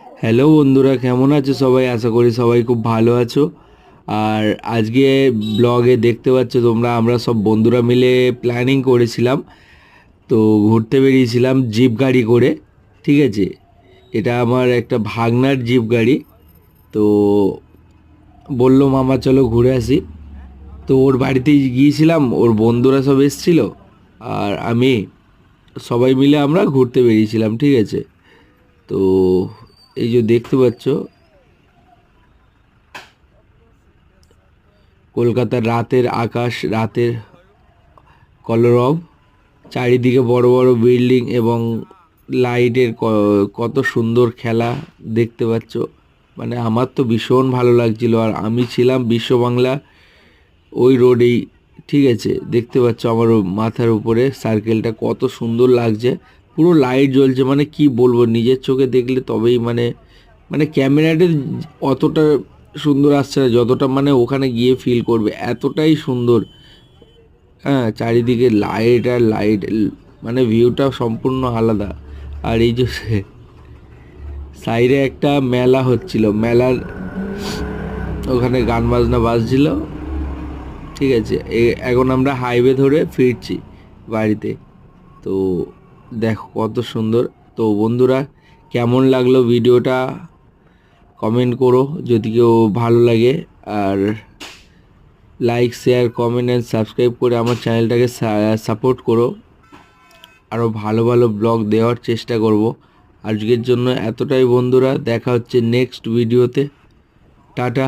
Hello বন্ধুরা, কেমন আছো সবাই? আশা করি সবাই খুব ভালো আছো। আর আজকে ব্লগে দেখতে পাচ্ছ তোমরা, আমরা সব বন্ধুরা মিলে প্ল্যানিং করেছিলাম। তো ঘুরতে বেরিয়েছিলাম জিপ গাড়ি করে। ঠিক আছে, এটা আমার একটা ভাগনার জিপ গাড়ি। তো বললো মামা চলো ঘুরে আসি। তো ওর বাড়িতেই গিয়েছিলাম, ওর বন্ধুরা সব এসেছিল আর আমি, সবাই মিলে আমরা ঘুরতে বেরিয়েছিলাম। ঠিক আছে, তো এই যে দেখতে পাচ্ছ কলকাতার রাতের আকাশ, রাতের কলরব, চারিদিকে বড় বড় বিল্ডিং এবং লাইটের কত সুন্দর খেলা দেখতে পাচ্ছ। মানে আমার তো ভীষণ ভালো লাগছিল। আর আমি ছিলাম বিশ্ব বাংলা ওই রোডেই। ঠিক আছে, দেখতে পাচ্ছ আমার মাথার উপরে সার্কেলটা কত সুন্দর লাগছে, পুরো লাইট জ্বলছে। মানে কি বলবো, নিজের চোখে দেখলে তবেই মানে মানে ক্যামেরাতে অতটা সুন্দর আসছে না যতটা মানে ওখানে গিয়ে ফিল করবে, এতটাই সুন্দর। হ্যাঁ, চারিদিকে লাইট আর লাইট, মানে ভিউটা সম্পূর্ণ আলাদা। আর এই যে সাইডে একটা মেলা হচ্ছিল, মেলার ওখানে গান বাজনা বাজছিল। ঠিক আছে, এখন আমরা হাইওয়ে ধরে ফিরছি বাড়িতে। তো দেখো কত সুন্দর। তো বন্ধুরা, কেমন লাগলো ভিডিওটা কমেন্ট করো যদি কেউ ভালো লাগে। আর like, share, comment and subscribe করে আমার চ্যানেলটাকে সাপোর্ট করো। আরও ভালো ভালো ব্লগ দেওয়ার চেষ্টা করব। আজকের জন্য এতটাই বন্ধুরা, দেখা হচ্ছে নেক্সট ভিডিওতে। টাটা।